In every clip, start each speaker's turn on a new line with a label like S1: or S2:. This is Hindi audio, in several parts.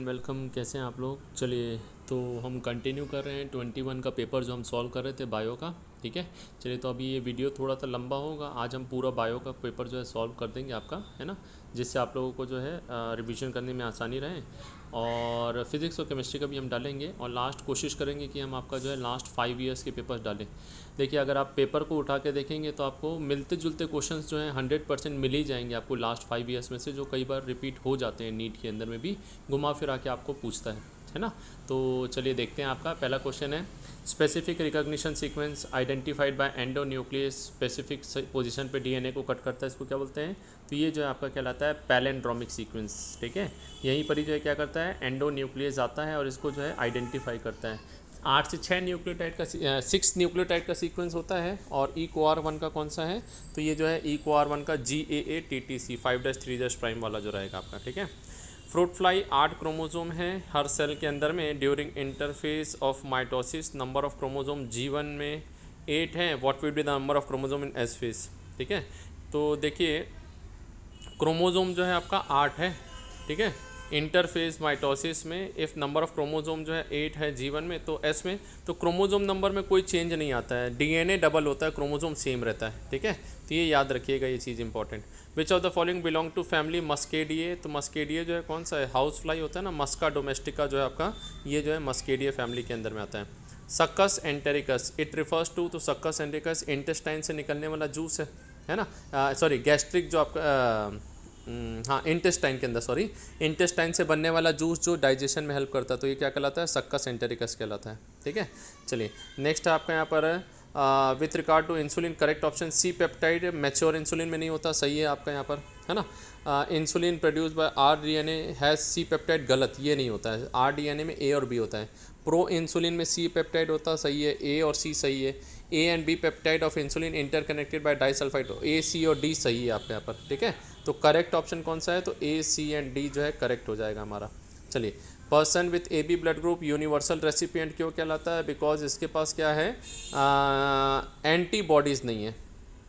S1: वेलकम। कैसे हैं आप लोग? चलिए, तो हम कंटिन्यू कर रहे हैं 21 का पेपर जो हम सॉल्व कर रहे थे बायो का। ठीक है, चलिए, तो अभी ये वीडियो थोड़ा सा लंबा होगा। आज हम पूरा बायो का पेपर जो है सॉल्व कर देंगे आपका, है ना, जिससे आप लोगों को जो है रिवीजन करने में आसानी रहे। और फिज़िक्स और केमिस्ट्री का भी हम डालेंगे और लास्ट कोशिश करेंगे कि हम आपका जो है लास्ट 5 ईयर्स के पेपर्स डालें। देखिए, अगर आप पेपर को उठा के देखेंगे तो आपको मिलते जुलते क्वेश्चंस जो हैं 100% मिल ही जाएंगे आपको लास्ट 5 ईयर्स में से, जो कई बार रिपीट हो जाते हैं नीट के अंदर में भी, घुमा फिरा के आपको पूछता है ना। तो चलिए देखते हैं। आपका पहला क्वेश्चन है, specific recognition sequence identified by endonuclease specific position पे डीएनए को कट करता है, इसको क्या बोलते हैं? तो ये जो है आपका कहलाता है पैलिंड्रोमिक सीक्वेंस। ठीक है, यहीं पर ही जो है क्या करता है, एंडोन्यूक्लियस आता है और इसको जो है आइडेंटिफाई करता है। 8 से 6 न्यूक्लियोटाइड का 6 न्यूक्लियोटाइड का सीक्वेंस होता है। और EcoR1 का कौन सा है? तो ये जो है EcoR1 का GAATTC 5'3' प्राइम वाला जो रहेगा आपका। ठीक है, फ्रूट फ्लाई 8 क्रोमोजोम है हर सेल के अंदर में। During interface of mitosis number of chromosome G1 में 8 है। What will be the number of chromosome in S phase? ठीक है, तो देखिए क्रोमोजोम जो है आपका 8 है। ठीक है, इंटरफेस माइटोसिस में इफ़ नंबर ऑफ क्रोमोजोम जो है 8 है G1 में, तो एस में तो क्रोमोजोम नंबर में कोई चेंज नहीं आता है। डीएनए डबल होता है, क्रोमोजोम सेम रहता है। ठीक है, तो ये याद रखिएगा, ये चीज़ important. Which of the following belong to family Muscidae? तो मस्केडिए जो है कौन सा है? हाउस फ्लाई होता है ना, मस्का डोमेस्टिका जो है आपका, ये जो है मस्केडिए फैमिली के अंदर में आता है। Succus entericus it refers to, तो सक्कस एंटेरिकस इंटेस्टाइन से निकलने वाला जूस है ना, सॉरी गैस्ट्रिक जो आपका हाँ इंटेस्टाइन के अंदर, सॉरी इंटेस्टाइन से बनने वाला जूस जो डाइजेशन में हेल्प करता है, तो ये क्या कहलाता है? सक्कस एंटेरिकस कहलाता है। ठीक है, चलिए नेक्स्ट आपका यहाँ पर with regard to insulin correct option C peptide mature insulin में नहीं होता, सही है आपका यहाँ पर, है ना। Insulin produce by RDNA has C peptide, गलत, ये नहीं होता है। RDNA में A और B होता है। प्रो इंसुलिन में सी पेप्टाइड होता, सही है। A और C सही है। A and B peptide of insulin interconnected by disulphide, A C और D सही है आपके यहाँ पर। ठीक है, तो करेक्ट ऑप्शन कौन सा है? तो A C एंड D जो है करेक्ट हो जाएगा हमारा। चलिए, person with AB blood group universal recipient क्यों कहलाता है? बिकॉज इसके पास क्या है, एंटीबॉडीज़ नहीं है।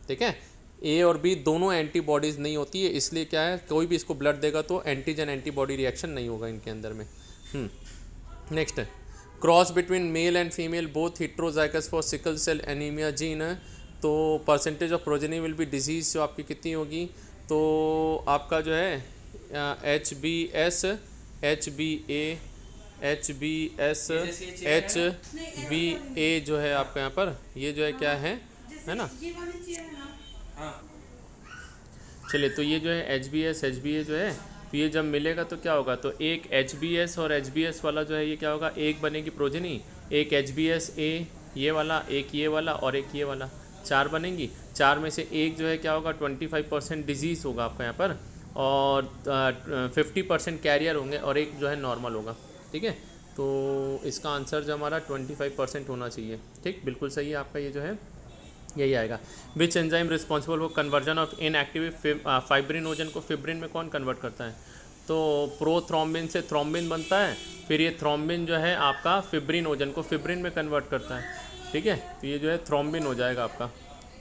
S1: ठीक है, A और B दोनों एंटीबॉडीज़ नहीं होती है, इसलिए क्या है, कोई भी इसको ब्लड देगा तो एंटीजन एंटीबॉडी रिएक्शन नहीं होगा इनके अंदर में। नेक्स्ट है, cross between male and female both heterozygous for sickle cell anaemia gene है, तो percentage of progeny will be disease जो आपकी कितनी होगी? तो आपका जो है HBS HbA जो है आपका यहाँ पर, ये जो है क्या है ना। चलिए, तो ये जो है HbS HbA जो है, तो ये जब मिलेगा तो क्या होगा? तो एक HbS और HbS वाला जो है ये क्या होगा, एक बनेगी प्रोजेनी। एक HbS A ये वाला, एक ये वाला और एक ये वाला, 4 बनेंगी। 4 में से एक जो है क्या होगा, 25% डिजीज़ होगा आपका यहाँ पर, और 50% कैरियर होंगे और एक जो है नॉर्मल होगा। ठीक है, तो इसका आंसर जो हमारा 25% होना चाहिए। ठीक, बिल्कुल सही है आपका, ये जो है यही आएगा। Which enzyme responsible for conversion of inactive fibrinogen को फिब्रिन में कौन कन्वर्ट करता है? तो प्रोथ्रोम्बिन से थ्रोम्बिन बनता है, फिर ये थ्रोम्बिन जो है आपका फिब्रिनोजन को फिब्रिन में कन्वर्ट करता है। ठीक है, तो ये जो है थ्रोम्बिन हो जाएगा आपका।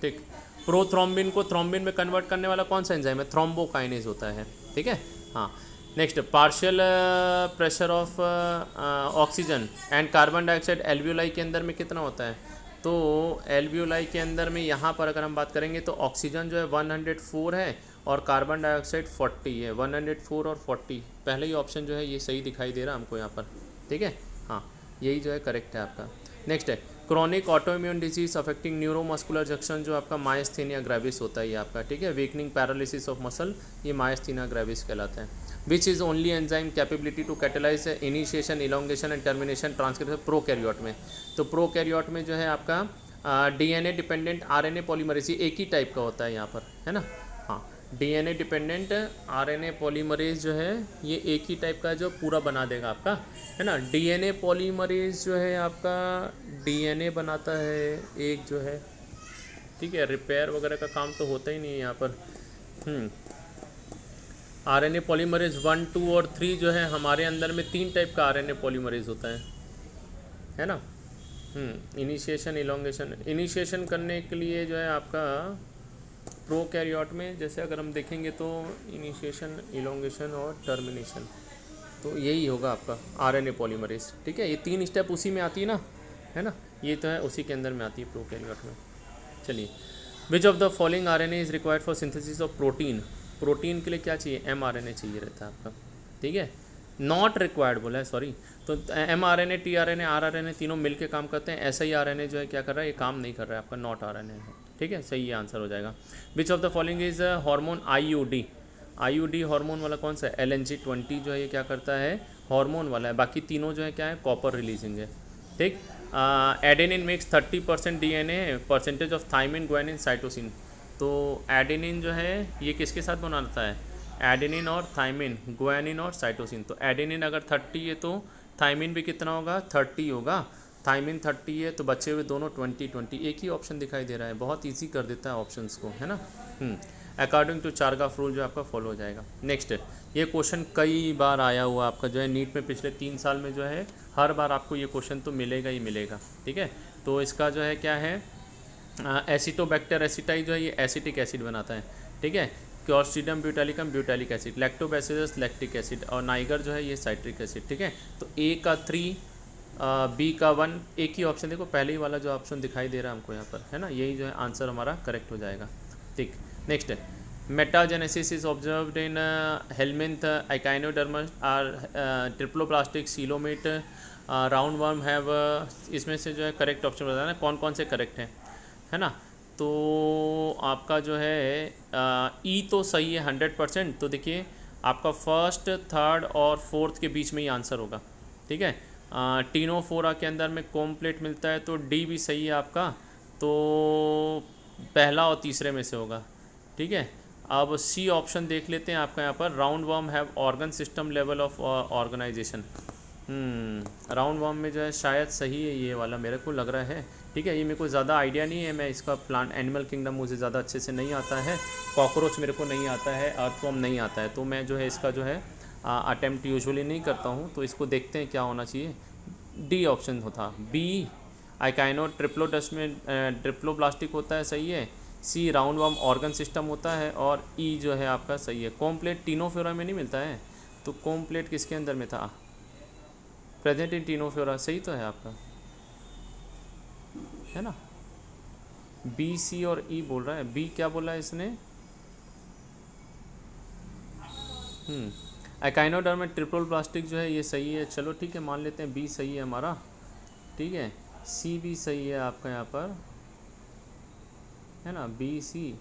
S1: ठीक, प्रोथ्रोम्बिन को थ्रोम्बिन में कन्वर्ट करने वाला कौन सा एंजाइम है? थ्रोम्बोकाइनेज होता है। ठीक है, हाँ। Next, partial pressure of oxygen and carbon dioxide alveoli के अंदर में कितना होता है? तो एल्वियोलाई के अंदर में यहाँ पर अगर हम बात करेंगे तो ऑक्सीजन जो है 104 है और कार्बन डाइऑक्साइड 40 है। 104 और 40, पहले ही ऑप्शन जो है ये सही दिखाई दे रहा है हमको यहाँ पर। ठीक है, हाँ, यही जो है करेक्ट है आपका। नेक्स्ट है, chronic autoimmune disease affecting neuromuscular junction जो आपका मायस्थेनिया ग्रेविस होता है ये आपका। ठीक है, वीकनिंग पैरालिसिस ऑफ मसल, ये मायस्थेनिया ग्रेविस कहलाता है। Which is only enzyme capability to catalyse initiation elongation and termination transcription prokaryote में? तो प्रोकैरियोट में जो है आपका DNA डिपेंडेंट RNA पॉलीमरेज, ये एक ही टाइप का होता है यहाँ पर, है ना। हाँ, DNA डिपेंडेंट RNA पॉलीमरेज जो है ये एक ही टाइप का जो पूरा बना देगा आपका, है ना। DNA पॉलीमरेज जो है आपका DNA बनाता है एक जो है, ठीक है, रिपेयर वगैरह का काम तो होता ही नहीं है यहाँ पर। RNA पॉलीमरेज 1, 2 और 3 जो है हमारे अंदर में 3 टाइप का RNA पॉलीमरेज होता है ना। इनिशिएशन इलोंगेशन, इनिशिएशन करने के लिए जो है आपका प्रोकैरियोट में, जैसे अगर हम देखेंगे तो इनिशिएशन इलोंगेशन और टर्मिनेशन, तो यही होगा आपका आरएनए पॉलीमरेज। ठीक है, ये 3 स्टेप उसी में आती है ना, है ना, ये तो है उसी के अंदर में आती है प्रोकैरियोट में। चलिए, विच of the following RNA is required for synthesis of protein. Protein के लिए क्या चाहिए, mRNA चाहिए रहता है आपका। ठीक है, नॉट रिक्वायर्ड बोला है, सॉरी। तो mRNA, tRNA, rRNA तीनों मिलके काम करते हैं। ऐसा ही RNA जो है क्या कर रहा है, ये काम नहीं कर रहा है आपका, नॉट RNA है। ठीक है, सही आंसर हो जाएगा। विच of the following is hormone IUD। IUD hormone वाला कौन सा है, LNG-20 जो है ये क्या करता है, हार्मोन वाला है। बाकी तीनों जो है क्या है, कॉपर रिलीजिंग है। ठीक, adenine makes 30% DNA, percentage of thymine, guanine, cytosine. तो एडेनिन जो है ये किसके साथ बनाता है, एडेनिन और थाइमिन, ग्वानिन और साइटोसिन। तो एडेनिन अगर 30 है तो थाइमिन भी कितना होगा, 30 होगा। थाइमिन 30 है तो बचे हुए दोनों 20। एक ही ऑप्शन दिखाई दे रहा है, बहुत ईजी कर देता है ऑप्शंस को, है ना। अकॉर्डिंग टू चारगाफ रूल जो आपका फॉलो हो जाएगा। नेक्स्ट, ये क्वेश्चन कई बार आया हुआ आपका जो है नीट में, पिछले 3 साल में जो है हर बार आपको ये क्वेश्चन तो मिलेगा ही मिलेगा। ठीक है, तो इसका जो है क्या है, एसिटोबैक्टर एसिटाई जो है ये एसिटिक एसिड बनाता है। ठीक है, Clostridium butylicum butylic acid, lactobacillus lactic acid, और नाइगर जो है ये साइट्रिक एसिड। ठीक है, तो ए का 3, बी का 1, एक ही ऑप्शन देखो, पहले ही वाला जो ऑप्शन दिखाई दे रहा है हमको यहाँ पर, है ना, यही जो है आंसर हमारा करेक्ट हो जाएगा। ठीक, नेक्स्ट है, metagenesis is observed in helminth, echinoderms are triploblastic, coelomate, round worm have. इसमें से जो है करेक्ट ऑप्शन बताना कौन कौन से करेक्ट हैं, है ना। तो आपका जो है ई तो सही है 100%। तो देखिए आपका फर्स्ट, थर्ड और फोर्थ के बीच में ही आंसर होगा। ठीक है, टीनोफोरा के अंदर में कॉम्प्लेट मिलता है, तो डी भी सही है आपका। तो पहला और तीसरे में से होगा। ठीक है, अब सी ऑप्शन देख लेते हैं आपका यहाँ पर, round worm have organ system level of organisation. Roundworm में जो है शायद सही है ये वाला, मेरे को लग रहा है। ठीक है, ये मेरे को ज़्यादा आइडिया नहीं है, मैं इसका प्लांट एनिमल किंगडम मुझे ज़्यादा अच्छे से नहीं आता है, कॉकरोच मेरे को नहीं आता है, अर्थवर्म नहीं आता है, तो मैं जो है इसका जो है अटेम्प्ट यूजुअली नहीं करता हूँ। तो इसको देखते हैं क्या होना चाहिए। डी ऑप्शन होता, बी आइकाइनो ट्रिप्लोडस्ट में ट्रिप्लोप्लास्टिक होता है, सही है। सी राउंड वर्म ऑर्गन सिस्टम होता है, और ई जो है आपका सही है। कॉम्प्लेट टीनोफोरा में नहीं मिलता है, तो कॉम्प्लेट किसके अंदर में था, प्रेजेंट इन टीनोफोरा, सही तो है आपका, है ना। बी, सी और ई बोल रहा है, बी क्या बोला है इसने, एकाइनोडर्म में ट्रिपल प्लास्टिक जो है ये सही है, चलो ठीक है मान लेते हैं बी सही है हमारा। ठीक है, सी भी सही है आपका यहाँ पर, है ना, बी सी।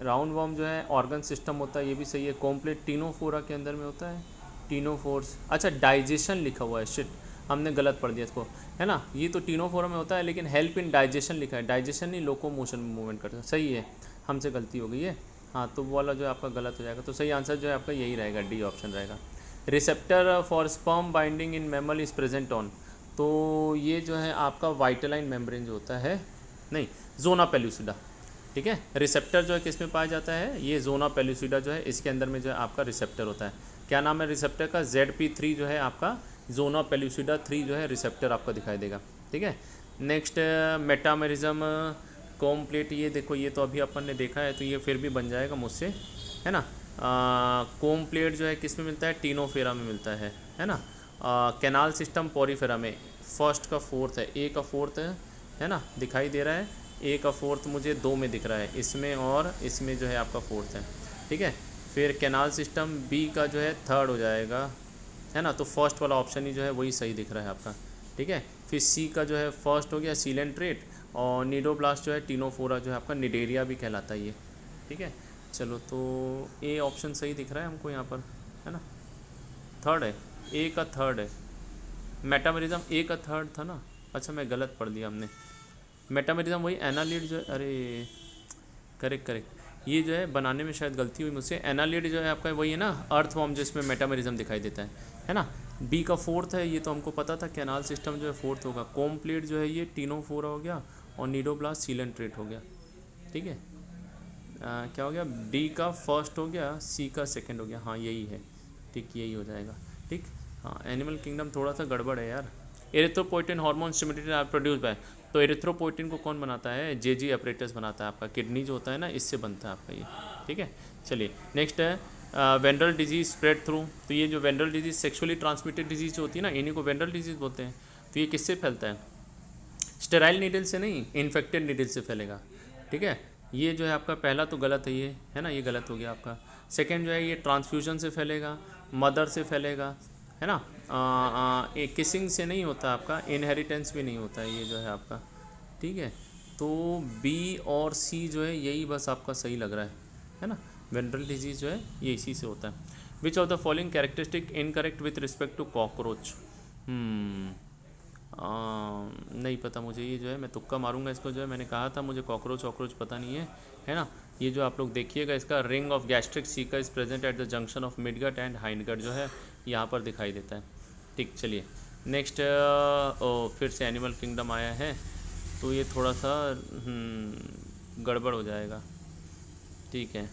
S1: राउंड वर्म जो है ऑर्गन सिस्टम होता है, ये भी सही है। कॉम्प्लेट टीनोफोरा के अंदर में होता है, टीनोफोर्स, अच्छा डाइजेशन लिखा हुआ है, शिट हमने गलत पढ़ दिया इसको, है ना। ये तो टीनोफोरा में होता है, लेकिन हेल्प इन डाइजेशन लिखा है, डाइजेशन नहीं लोकोमोशन में मूवमेंट करता है, सही है, हमसे गलती हो गई है। हाँ, तो वो वाला जो है आपका गलत हो जाएगा, तो सही आंसर जो है आपका यही रहेगा, डी ऑप्शन रहेगा। Receptor for sperm binding in mammal is present on, तो ये जो है आपका वाइटलाइन मेम्ब्रेन जो होता है, नहीं जोना पेल्यूसिडा। ठीक है, रिसेप्टर जो है किस में पाया जाता है, ये जोना पेल्यूसिडा जो है इसके अंदर में जो है आपका रिसेप्टर होता है। क्या नाम है रिसेप्टर का, ZP3 जो है आपका जोना पेल्यूसिडा 3 जो है रिसेप्टर आपका दिखाई देगा। ठीक है, नेक्स्ट मेटामेरिज्म कॉम्प्लेट, ये देखो ये तो अभी अपन ने देखा है, तो ये फिर भी बन जाएगा मुझसे, है ना। कॉम्प्लेट जो है किस में मिलता है, टीनोफेरा में मिलता है ना। कैनाल सिस्टम पॉरीफेरा में, फर्स्ट का फोर्थ है, ए का फोर्थ है ना, दिखाई दे रहा है, ए का फोर्थ मुझे 2 में दिख रहा है, इसमें और इसमें जो है आपका फोर्थ है। ठीक है, फिर कैनाल सिस्टम बी का जो है थर्ड हो जाएगा, है ना, तो फर्स्ट वाला ऑप्शन ही जो है वही सही दिख रहा है आपका। ठीक है, फिर सी का जो है फर्स्ट हो गया सीलेंट्रेट, और निडोब्लास्ट जो है टीनोफोरा जो है आपका निडेरिया भी कहलाता है ये। ठीक है, चलो तो ए ऑप्शन सही दिख रहा है हमको यहाँ पर, है ना, थर्ड है, ए का थर्ड है। मेटामेरिज्म ए का थर्ड था ना, अच्छा मैं गलत पढ़ दिया हमने। मेटामेरिज्म वही एनालिड जो, अरे करेक्ट, ये जो है बनाने में शायद गलती हुई मुझसे। एनालिड जो है आपका वही है ना, अर्थवर्म जो इसमें मेटामेरिज्म दिखाई देता है ना। बी का फोर्थ है, ये तो हमको पता था, कैनाल सिस्टम जो है फोर्थ होगा। कॉम्प्लेट जो है ये टीनोफोरा हो गया, और निडोब्लास्ट सीलेंट्रेट हो गया। ठीक है, क्या हो गया, डी का फर्स्ट हो गया, सी का सेकंड हो गया, हाँ यही है, ठीक यही हो जाएगा। ठीक, हाँ एनिमल किंगडम थोड़ा सा गड़बड़ है यार। Erythropoietin hormone stimulated are produce by, तो एरिथ्रोपोइटिन को कौन बनाता है, जेजी अपरेटस बनाता है आपका, किडनी जो होता है ना इससे बनता है आपका ये। ठीक है, चलिए नेक्स्ट है वेंडरल डिजीज स्प्रेड थ्रू, तो ये जो वेंडरल डिजीज सेक्सुअली ट्रांसमिटेड डिजीज होती है ना, इन्हीं को वेंडरल डिजीज बोलते हैं। तो ये किससे फैलता है? स्टेराइल नीडल से नहीं, इन्फेक्टेड नीडल से फैलेगा। ठीक है, ये जो है आपका पहला तो गलत है, ये है ना, ये गलत हो गया आपका। सेकेंड जो है ये ट्रांसफ्यूजन से फैलेगा, मदर से फैलेगा, है ना। ये किसिंग से नहीं होता आपका, इनहेरिटेंस भी नहीं होता है ये जो है आपका। ठीक है, तो बी और सी जो है यही बस आपका सही लग रहा है ना। वेंट्रल डिजीज़ जो है ये इसी से होता है। Which of the following characteristic incorrect with respect to cockroach? नहीं पता मुझे, ये जो है मैं तुक्का मारूंगा इसको, जो है मैंने कहा था मुझे कॉकरोच वॉकरोच पता नहीं है ना। ये जो आप लोग देखिएगा, इसका ring of gastric caeca is present at the junction of midgut and hindgut जो है यहाँ पर दिखाई देता है। ठीक, चलिए नेक्स्ट। फिर से एनिमल किंगडम आया है, तो ये थोड़ा सा गड़बड़ हो जाएगा। ठीक है,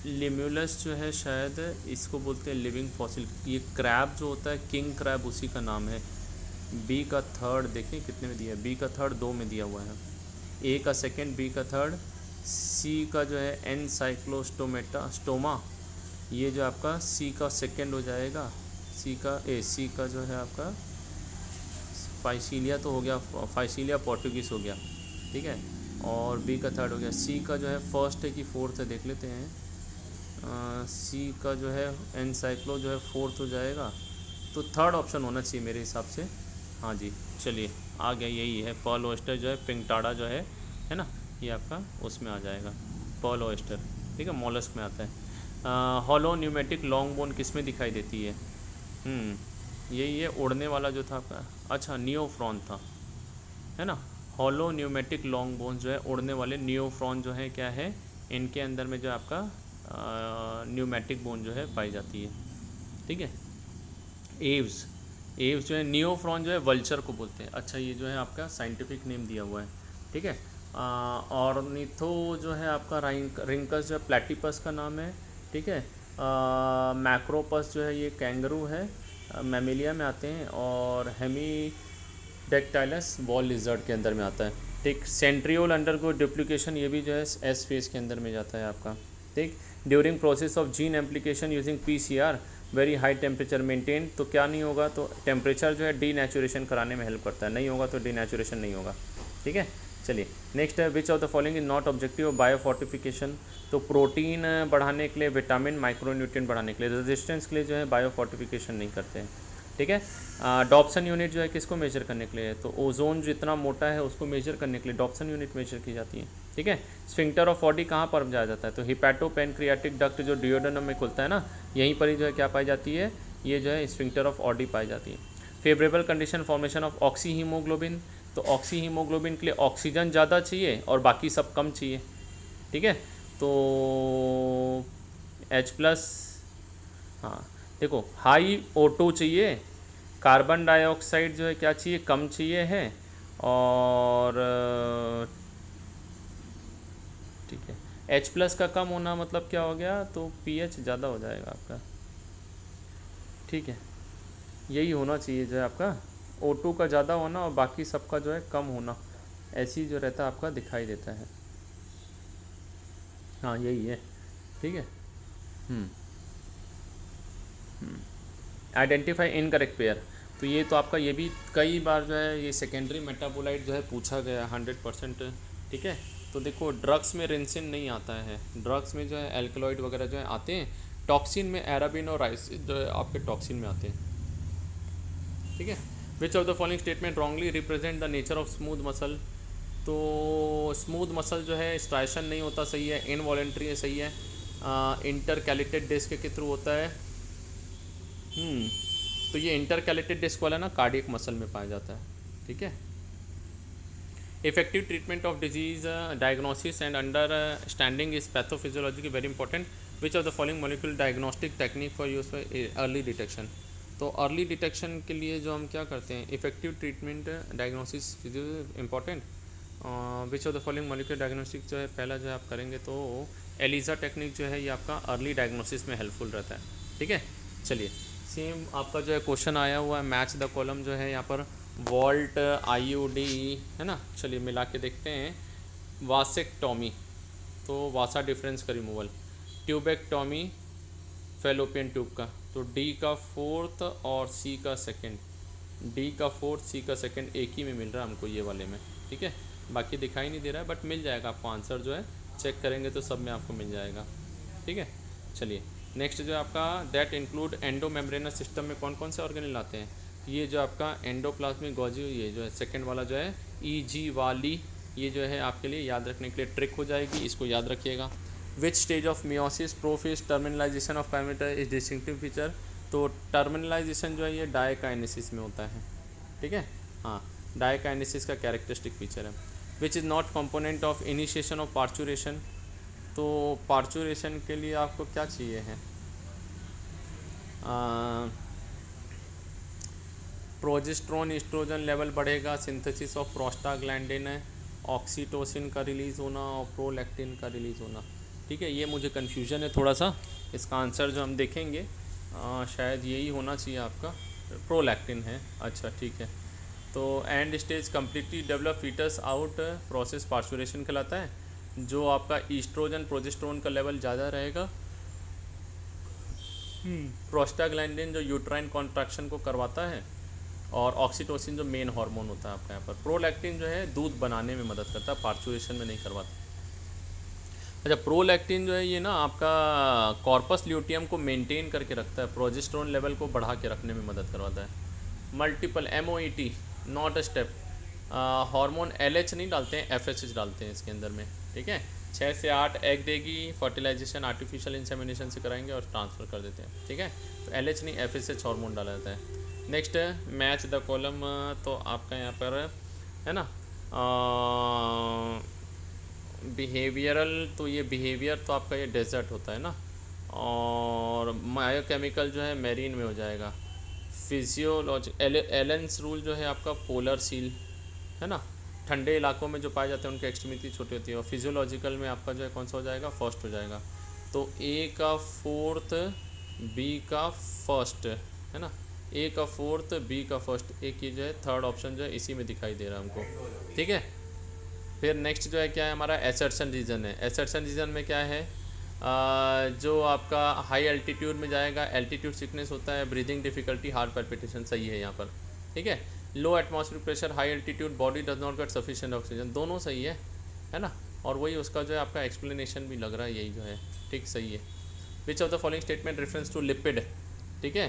S1: लिम्यूलस जो है शायद इसको बोलते हैं लिविंग फॉसिल। ये क्रैब जो होता है किंग क्रैब, उसी का नाम है। बी का थर्ड देखें कितने में दिया है, बी का थर्ड 2 में दिया हुआ है, ए का सेकंड, बी का थर्ड, सी का जो है एनसाइक्लोस्टोमा, ये जो आपका सी का सेकंड हो जाएगा, सी का जो है आपका फाइसीलिया तो हो गया, फाइसीलिया पोर्टुगीज हो गया। ठीक है, और बी का थर्ड हो गया। सी का जो है फर्स्ट है कि फोर्थ है देख लेते हैं। सी का जो है एनसाइक्लो जो है फोर्थ हो जाएगा, तो थर्ड ऑप्शन होना चाहिए मेरे हिसाब से। हाँ जी, चलिए आ गया, यही है। पर्ल ओयस्टर जो है पिंगटाड़ा जो है ना, ये आपका उसमें आ जाएगा, पर्ल ओयस्टर। ठीक है, मॉलस्क में आता है। हॉलो न्यूमेटिक लॉन्ग बोन किस में दिखाई देती है? यही है उड़ने वाला जो था आपका, अच्छा नियोफ्रॉन था, है ना। हॉलो न्यूमेटिक लॉन्ग बोन जो है उड़ने वाले, नियोफ्रॉन जो है क्या है, इनके अंदर में जो आपका न्यूमेटिक बोन जो है पाई जाती है। ठीक है, एव्स जो है, नियोफ्रॉन जो है वल्चर को बोलते हैं। अच्छा, ये जो है आपका साइंटिफिक नेम दिया हुआ है। ठीक है, और निथो जो है आपका रिंकस जो है प्लेटिपस का नाम है। ठीक है, मैक्रोपस जो है ये कैंगरू है, मैमेलिया में आते हैं, और हेमीडेक्टाइलस वॉल लिजर्ड के अंदर में आता है। ठीक, सेंट्रियोल अंडरगो डुप्लीकेशन, ये भी जो है एस फेज के अंदर में जाता है आपका। ठीक, during process of gene एम्प्लीकेशन using PCR very high temperature maintain, तो क्या नहीं होगा, तो टेम्परेचर जो है डीनेचुरेशन कराने में हेल्प करता है, नहीं होगा तो डीनेचुरेशन नहीं होगा। ठीक है, चलिए नेक्स्ट है, which of the following is not objective of biofortification? तो प्रोटीन बढ़ाने के लिए, विटामिन, माइक्रोन्यूट्रिएंट बढ़ाने के लिए, रेजिस्टेंस के लिए जो है बायोफोर्टिफिकेशन नहीं करते हैं। ठीक है, डॉप्सन यूनिट जो है किसको मेजर करने के लिए है? तो ओजोन जितना मोटा है उसको मेजर करने के लिए डॉप्सन यूनिट मेजर की जाती है। ठीक है, स्फिंक्टर ऑफ ऑडी कहाँ पर जाया जाता है? तो हिपैटोपेनक्रियाटिक डक्ट जो डिओडेनम में खुलता है ना, यहीं पर ही जो है क्या पाई जाती है, ये जो है स्फिंक्टर ऑफ ऑडी पाई जाती है। Favourable condition formation of oxy haemoglobin, तो ऑक्सी हीमोग्लोबिन के लिए ऑक्सीजन ज़्यादा चाहिए और बाकी सब कम चाहिए। ठीक है, तो H+, हाँ देखो, हाई O2 चाहिए, कार्बन डाइऑक्साइड जो है क्या चाहिए, कम चाहिए है, और ठीक है, H+ का कम होना मतलब क्या हो गया, तो pH ज़्यादा हो जाएगा आपका। ठीक है, यही होना चाहिए जो है आपका, O2 का ज़्यादा होना और बाकी सबका जो है कम होना, ऐसी जो रहता है आपका दिखाई देता है। हाँ यही है। ठीक है, आइडेंटिफाई इनकरेक्ट पेयर, तो ये तो आपका ये भी कई बार जो है ये सेकेंडरी मेटाबोलाइट जो है पूछा गया 100%। ठीक है, तो देखो ड्रग्स में रिंसिन नहीं आता है, ड्रग्स में जो है एल्कलॉइड वगैरह जो है आते हैं, टॉक्सिन में एराबिन और राइसिन जो है आपके टॉक्सिन में आते हैं। ठीक है, which of the following statement wrongly represent the nature of smooth muscle? तो स्मूथ मसल जो है स्ट्राइशन नहीं होता, सही है, इनवॉलेंट्री है, सही है, इंटरकैलेटेड डिस्क के थ्रू होता है। तो ये इंटरकैलेटेड डिस्क वाला ना कार्डियक मसल में पाया जाता है। ठीक है, effective treatment of disease diagnosis and understanding is pathophysiology very important. Which of the following molecular diagnostic technique for use for early detection? तो अर्ली डिटेक्शन के लिए जो हम क्या करते हैं, effective treatment diagnosis important. Which of the following molecular diagnostic जो है पहला जो है आप करेंगे, तो एलिजा टेक्निक जो है ये आपका अर्ली डायग्नोसिस में हेल्पफुल रहता है। ठीक है, चलिए सेम आपका जो है क्वेश्चन आया हुआ है, मैच द कॉलम जो है यहाँ पर वॉल्ट IUD है ना। चलिए मिला के देखते हैं, वासेक्टॉमी तो वासा डिफरेंस का रिमूवल, ट्यूबेक्टॉमी फेलोपियन ट्यूब का, तो डी का फोर्थ और सी का सेकंड, डी का फोर्थ सी का सेकंड एक ही में मिल रहा है हमको ये वाले में, ठीक है। बाकी दिखाई नहीं दे रहा है बट मिल जाएगा आपको आंसर जो है, चेक करेंगे तो सब में आपको मिल जाएगा, ठीक है। चलिए नेक्स्ट जो है आपका that include endo membranes system में कौन कौन से ऑर्गेनेल आते हैं, ये जो आपका एंडोप्लाज्मिक गोल्जी, ये जो है सेकंड वाला जो है ईजी वाली, ये जो है आपके लिए याद रखने के लिए ट्रिक हो जाएगी, इसको याद रखिएगा। Which stage of meiosis prophase terminalisation of parameter is distinctive feature, तो टर्मिनलाइजेशन जो है ये डायकाइनेसिस में होता है, ठीक है। हाँ, डायकाइनेसिस का कैरेक्टरिस्टिक फीचर है। Which is not component of initiation of parturition, तो पार्चुरेशन के लिए आपको क्या चाहिए है, प्रोजेस्टेरोन एस्ट्रोजन लेवल बढ़ेगा, सिंथेसिस ऑफ प्रोस्टाग्लैंडिन है, ऑक्सीटोसिन का रिलीज़ होना और प्रोलैक्टिन का रिलीज़ होना, ठीक है। ये मुझे कन्फ्यूजन है थोड़ा सा, इसका आंसर जो हम देखेंगे शायद यही होना चाहिए आपका, प्रोलैक्टिन है, अच्छा ठीक है। तो end stage completely develop foetus out process parturition कहलाता है, जो आपका ईस्ट्रोजन प्रोजेस्टेरोन का लेवल ज़्यादा रहेगा, प्रोस्टाग्लैंडिन जो यूट्राइन कॉन्ट्रैक्शन को करवाता है, और ऑक्सीटोसिन जो मेन हार्मोन होता है आपका यहाँ पर, प्रोलैक्टिन जो है दूध बनाने में मदद करता है, पार्चुरेशन में नहीं करवाता। अच्छा, प्रोलैक्टिन जो है ये ना आपका कॉर्पस ल्यूटियम को मेंटेन करके रखता है, प्रोजेस्टेरोन लेवल को बढ़ा के रखने में मदद करवाता है। Multiple MOET not a step, hormone LH नहीं डालते हैं, FSH डालते हैं इसके अंदर में, ठीक है। 6 से 8 एग देगी, फर्टिलाइजेशन आर्टिफिशियल इंसेमिनेशन से कराएंगे और ट्रांसफ़र कर देते हैं, ठीक है। तो LH नहीं FSH हार्मोन डाला जाता है। नेक्स्ट मैच द कॉलम, तो आपका यहाँ पर है ना बिहेवियरल, तो ये बिहेवियर तो आपका ये डेजर्ट होता है ना, और बायोकेमिकल जो है मेरीन में हो जाएगा। फिजियोलॉजी एलेंस रूल जो है आपका पोलर सील है ना, ठंडे इलाकों में जो पाए जाते हैं उनकी एक्सट्रीमिटी छोटी होती है, और फिजियोलॉजिकल में आपका जो है कौन सा हो जाएगा, फर्स्ट हो जाएगा। तो ए का फोर्थ बी का फर्स्ट है ना, ए का फोर्थ बी का फर्स्ट, ए की जो है थर्ड ऑप्शन जो है इसी में दिखाई दे रहा है हमको, ठीक है। फिर नेक्स्ट जो है क्या है हमारा एसर्शन रीजन है, एसर्शन रीजन में क्या है, जो आपका हाई एल्टीट्यूड में जाएगा, एल्टीट्यूड सिकनेस होता है, ब्रीदिंग डिफिकल्टी, हार्ट पैल्पिटेशन, सही है यहाँ पर, ठीक है। लो atmospheric pressure, high altitude, body does not gate sufficient oxygen, दोनों सही है ना, और वही उसका जो है आपका एक्सप्लेनेशन भी लग रहा है यही जो है, ठीक सही है। Which of the following statement reference to lipid, ठीक है,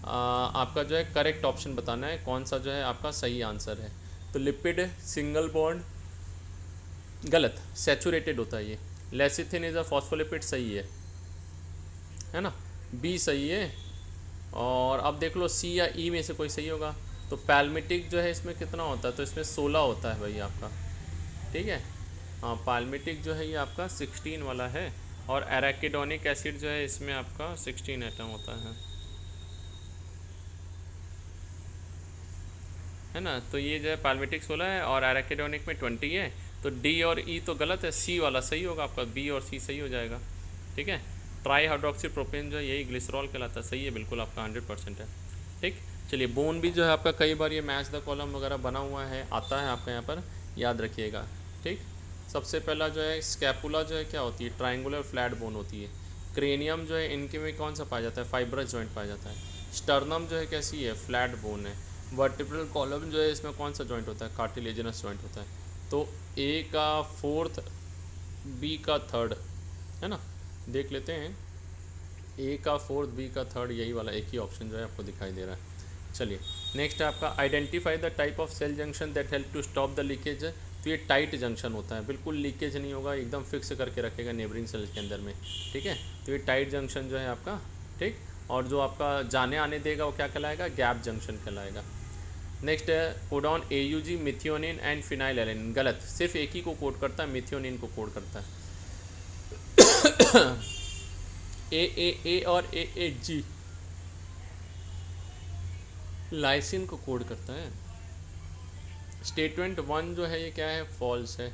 S1: आपका जो है करेक्ट ऑप्शन बताना है कौन सा जो है आपका सही आंसर है। तो लिपिड सिंगल बॉन्ड गलत, सैचुरेटेड होता है ये। लेसिथिन इज़ अ फॉस्फोलिपिड, सही है ना, बी सही है। और अब देख लो सी या ई में से कोई सही होगा। तो पैल्मिटिक जो है इसमें कितना होता है, तो इसमें 16 होता है भाई आपका, ठीक है। हाँ, पैल्मिटिक जो है ये आपका 16 वाला है, और एराकिडोनिक एसिड जो है इसमें आपका 16 एटम होता है ना। तो ये जो है पैल्मिटिक 16 है और एराकिडोनिक में 20 है, तो डी और ई तो गलत है, सी वाला सही होगा आपका, बी और सी सही हो जाएगा, ठीक है। ट्राई हाइड्रोक्सी प्रोपेन जो है यही ग्लिसरॉल कहलाता है, सही है बिल्कुल आपका 100% है, ठीक। चलिए बोन भी जो है आपका कई बार ये मैच द कॉलम वगैरह बना हुआ है, आता है आपका यहाँ पर, याद रखिएगा, ठीक। सबसे पहला जो है स्कैपुला जो है क्या होती है, ट्राइंगुलर फ्लैट बोन होती है। क्रेनियम जो है इनके में कौन सा पाया जाता है, फाइब्रस जॉइंट पाया जाता है। स्टर्नम जो है कैसी है, फ्लैट बोन है। वर्टिब्रल कॉलम जो है इसमें कौन सा जॉइंट होता है, कार्टिलेजिनस जॉइंट होता है। तो ए का फोर्थ बी का थर्ड है ना, देख लेते हैं, ए का फोर्थ बी का थर्ड, यही वाला एक ही ऑप्शन जो है आपको दिखाई दे रहा है। चलिए नेक्स्ट है आपका identify the type of cell junction that help to stop the leakage. तो ये टाइट जंक्शन होता है, बिल्कुल लीकेज नहीं होगा, एकदम फिक्स करके रखेगा नेबरिंग सेल के अंदर में, ठीक है। तो ये टाइट जंक्शन जो है आपका, ठीक। और जो आपका जाने आने देगा वो क्या कहलाएगा, गैप जंक्शन कहलाएगा। नेक्स्ट है codon AUG methionine and phenylalanine, गलत, सिर्फ एक ही को कोड करता है, मिथियोनिन को कोड करता है। AAA और AAG लाइसिन को कोड करता है। स्टेटमेंट 1 जो है ये क्या है, फॉल्स है,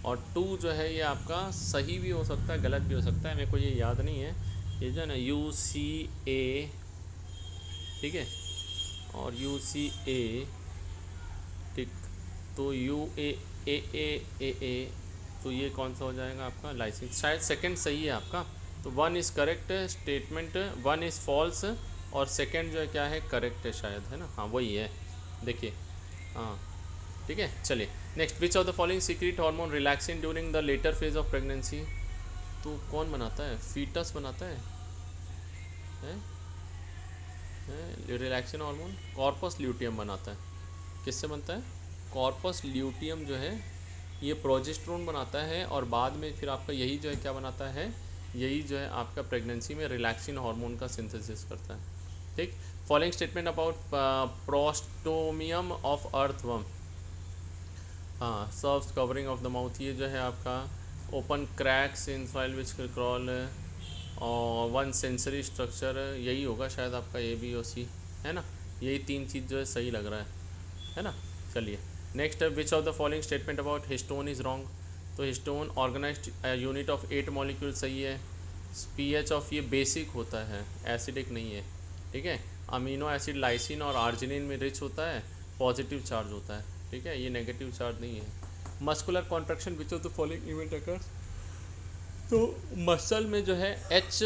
S1: और 2 जो है ये आपका सही भी हो सकता है गलत भी हो सकता है, मेरे को ये याद नहीं है। ये जो है ना UCA, ठीक है, और UCA, ठीक। तो ए, तो ये कौन सा हो जाएगा आपका लाइसेंस, शायद सेकंड सही है आपका। तो one is correct statement, one is false और सेकंड जो है क्या है, करेक्ट है शायद, है ना, हाँ वही है, देखिए, हाँ ठीक है। चलिए next, which of the following secret hormone relaxing during the later phase of pregnancy. तो कौन बनाता है, फीटस बनाता है? रिलैक्सिंग हार्मोन कॉर्पस ल्यूटियम बनाता है। किससे बनता है, कॉर्पस ल्यूटियम जो है ये प्रोजेस्टेरोन बनाता है, और बाद में फिर आपका यही जो है क्या बनाता है, यही जो है आपका प्रेगनेंसी में रिलैक्सिन हार्मोन का सिंथेसिस करता है, ठीक। Following statement about prostomium of earthworm, हाँ serves covering of the mouth, ये जो है आपका open cracks in soil which crawl और वन सेंसरी स्ट्रक्चर, यही होगा शायद आपका ए बी और सी, है ना, यही तीन चीज़ जो है सही लग रहा है ना। चलिए नेक्स्ट है, which of the following statement about histone is wrong. तो histone organized unit of 8 molecule सही है। पीएच ऑफ ये बेसिक होता है, एसिडिक नहीं है, ठीक है। अमीनो एसिड लाइसिन और आर्जिनिन में रिच होता है, पॉजिटिव चार्ज होता है, ठीक है, ये नेगेटिव चार्ज नहीं है। Muscular contraction which of the following event occurs. तो मसल में जो है एच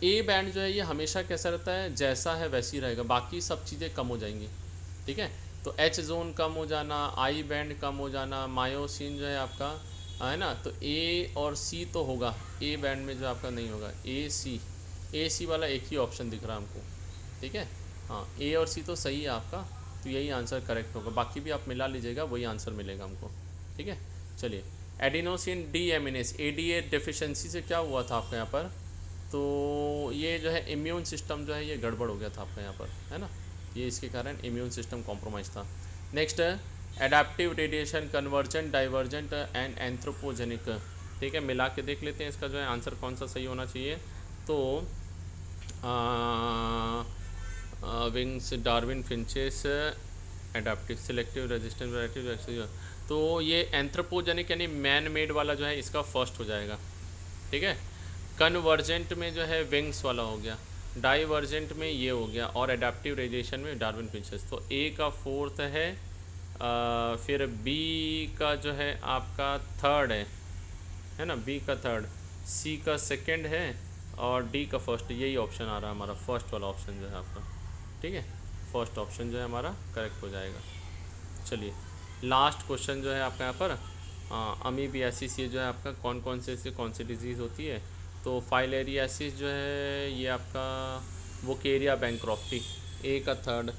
S1: ए बैंड जो है ये हमेशा कैसा रहता है, जैसा है वैसी रहेगा, बाकी सब चीज़ें कम हो जाएंगी, ठीक है। तो एच जोन कम हो जाना, आई बैंड कम हो जाना, मायोसिन जो है आपका, है ना, तो ए और सी तो होगा, ए बैंड में जो आपका नहीं होगा, ए सी वाला एक ही ऑप्शन दिख रहा है हमको, ठीक है, हाँ ए और सी तो सही है आपका, तो यही आंसर करेक्ट होगा, बाकी भी आप मिला लीजिएगा वही आंसर मिलेगा हमको, ठीक है। चलिए एडिनोसिन डी एमिनेस, ADA डेफिशिएंसी से क्या हुआ था आपके यहाँ पर, तो ये जो है इम्यून सिस्टम जो है ये गड़बड़ हो गया था आपका यहाँ पर, है ना, ये इसके कारण इम्यून सिस्टम कॉम्प्रोमाइज़ था। नेक्स्ट है adaptive radiation, convergent, divergent and anthropogenic, ठीक है, मिला के देख लेते हैं इसका जो है आंसर कौन सा सही होना चाहिए। तो wings, Darwin, finches, adaptive, selective, resistant, variety, तो ये एंथ्रोपोजेनिक यानी मैन मेड वाला जो है इसका फर्स्ट हो जाएगा, ठीक है। कन्वर्जेंट में जो है विंग्स वाला हो गया, डाइवर्जेंट में ये हो गया, और एडाप्टिव रेडिएशन में डार्विन फिंचेस, तो ए का फोर्थ है, फिर बी का जो है आपका थर्ड है ना, बी का थर्ड, सी का सेकंड है, और डी का फर्स्ट, यही ऑप्शन आ रहा है हमारा, फर्स्ट वाला ऑप्शन जो है आपका, ठीक है, फर्स्ट ऑप्शन जो है हमारा करेक्ट हो जाएगा। चलिए लास्ट क्वेश्चन जो है आपका यहाँ पर, अमीबियासिस, ये जो है आपका कौन सी डिजीज़ होती है। तो फाइलेरियासिस जो है ये आपका वोकेरिया बैंक्रॉफ्टी, ए का थर्ड,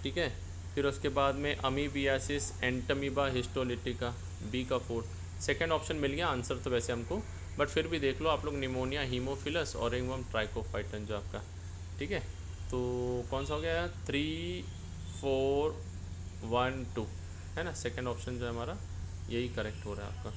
S1: ठीक है। फिर उसके बाद में अमीबियासिस एंटमीबा हिस्टोलिटिका, बी का फोर्थ, सेकंड ऑप्शन मिल गया आंसर तो वैसे हमको, बट फिर भी देख लो आप लोग, निमोनिया, हीमोफिलस और रिंगवर्म ट्राइकोफाइटन जो आपका, ठीक है। तो कौन सा हो गया, 3 4 1 2, है ना, सेकंड ऑप्शन जो है हमारा यही करेक्ट हो रहा है आपका।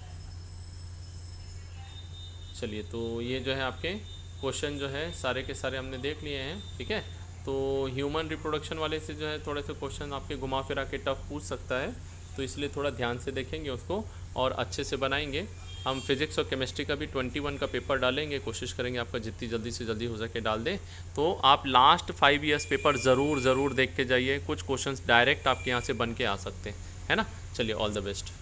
S1: चलिए तो ये जो है आपके क्वेश्चन जो है सारे के सारे हमने देख लिए हैं, ठीक है। तो ह्यूमन रिप्रोडक्शन वाले से जो है थोड़े से क्वेश्चन आपके घुमा फिरा के टफ पूछ सकता है, तो इसलिए थोड़ा ध्यान से देखेंगे उसको और अच्छे से बनाएंगे। हम फिज़िक्स और केमिस्ट्री का भी 21 का पेपर डालेंगे, कोशिश करेंगे आपका जितनी जल्दी से जल्दी हो सके डाल दें। तो आप लास्ट 5 ईयर्स पेपर ज़रूर देख के जाइए, कुछ क्वेश्चंस डायरेक्ट आपके यहाँ से बन के आ सकते हैं, है ना। चलिए ऑल द बेस्ट।